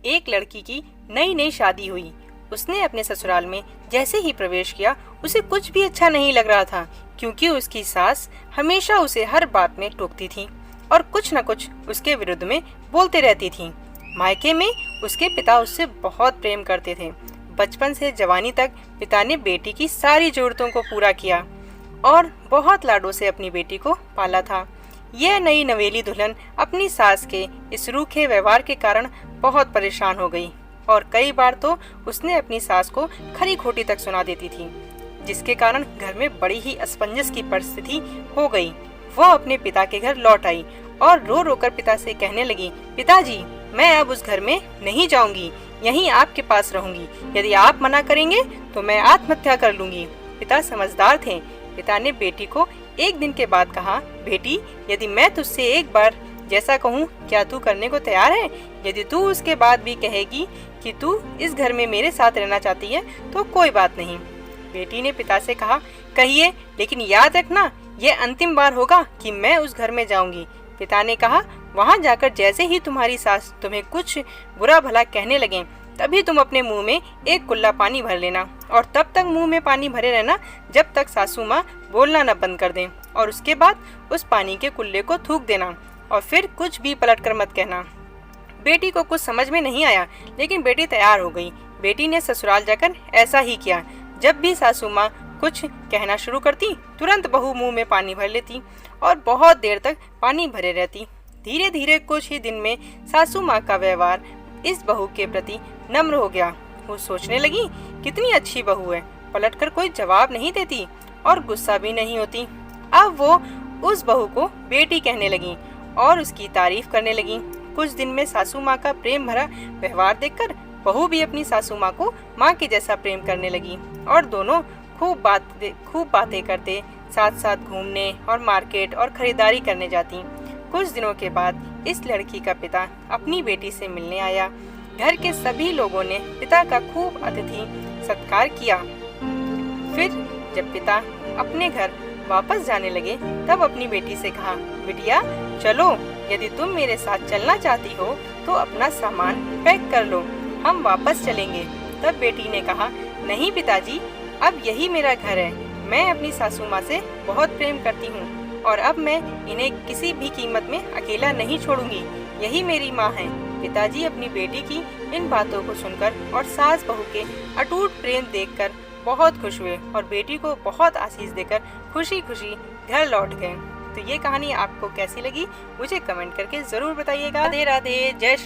एक लड़की की नई नई शादी हुई। उसने अपने ससुराल में जैसे ही प्रवेश किया उसे कुछ भी अच्छा नहीं लग रहा था, क्योंकि उसकी सास हमेशा उसे हर बात में टोकती थी और कुछ न कुछ उसके विरुद्ध में बोलते रहती थी। मायके में उसके पिता उससे बहुत प्रेम करते थे। बचपन से जवानी तक पिता ने बेटी की सारी जरूरतों को पूरा किया और बहुत लाडों से अपनी बेटी को पाला था। यह नई नवेली दुल्हन अपनी सास के इस रूखे व्यवहार के कारण बहुत परेशान हो गई और कई बार तो उसने अपनी सास को खरी खोटी तक सुना देती थी, जिसके कारण घर में बड़ी ही असमंजस की परिस्थिति हो गई। वह अपने पिता के घर लौट आई और रो रो कर पिता से कहने लगी, पिताजी, मैं अब उस घर में नहीं जाऊंगी, यहीं आपके पास रहूंगी। यदि आप मना करेंगे तो मैं आत्महत्या कर लूंगी। पिता समझदार थे। पिता ने बेटी को एक दिन के बाद कहा, बेटी, यदि मैं तुझसे एक बार जैसा कहूँ, क्या तू करने को तैयार है? यदि तू उसके बाद भी कहेगी कि तू इस घर में मेरे साथ रहना चाहती है तो कोई बात नहीं। बेटी ने पिता से कहा, कहिए, लेकिन याद रखना, यह अंतिम बार होगा कि मैं उस घर में जाऊंगी। पिता ने कहा, वहां जाकर जैसे ही तुम्हारी सास तुम्हें कुछ बुरा भला कहने लगे, तभी तुम अपने मुंह में एक कुल्ला पानी भर लेना और तब तक मुंह में पानी भरे रहना जब तक सासू माँ बोलना न बंद कर दें, और उसके बाद उस पानी के कुल्ले को थूक देना और फिर कुछ भी पलटकर मत कहना। बेटी को कुछ समझ में नहीं आया, लेकिन बेटी तैयार हो गई। बेटी ने ससुराल जाकर ऐसा ही किया। जब भी सासू माँ कुछ कहना शुरू करती, तुरंत बहू मुंह में पानी भर लेती और बहुत देर तक पानी भरे रहती। धीरे धीरे कुछ ही दिन में सासू माँ का व्यवहार इस बहू के प्रति नम्र हो गया। वो सोचने लगी, कितनी अच्छी बहू है, पलटकर कोई जवाब नहीं देती और गुस्सा भी नहीं होती। अब वो उस बहू को बेटी कहने लगी और उसकी तारीफ करने लगी। कुछ दिन में सासू माँ का प्रेम भरा व्यवहार देखकर बहू भी अपनी सासू माँ को माँ के जैसा प्रेम करने लगी और दोनों खूब बातें करते साथ साथ घूमने और मार्केट और खरीदारी करने जाती। कुछ दिनों के बाद इस लड़की का पिता अपनी बेटी से मिलने आया। घर के सभी लोगों ने पिता का खूब अतिथि सत्कार किया। फिर जब पिता अपने घर वापस जाने लगे, तब अपनी बेटी से कहा, बिटिया, चलो, यदि तुम मेरे साथ चलना चाहती हो तो अपना सामान पैक कर लो, हम वापस चलेंगे। तब बेटी ने कहा, नहीं पिताजी, अब यही मेरा घर है। मैं अपनी सासू माँ से बहुत प्रेम करती हूँ और अब मैं इन्हें किसी भी कीमत में अकेला नहीं छोड़ूंगी। यही मेरी माँ है। पिताजी अपनी बेटी की इन बातों को सुनकर और सास बहू के अटूट प्रेम देखकर बहुत खुश हुए और बेटी को बहुत आशीष देकर खुशी खुशी घर लौट गए। तो ये कहानी आपको कैसी लगी मुझे कमेंट करके जरूर बताइएगा। राधे राधे, जय श्री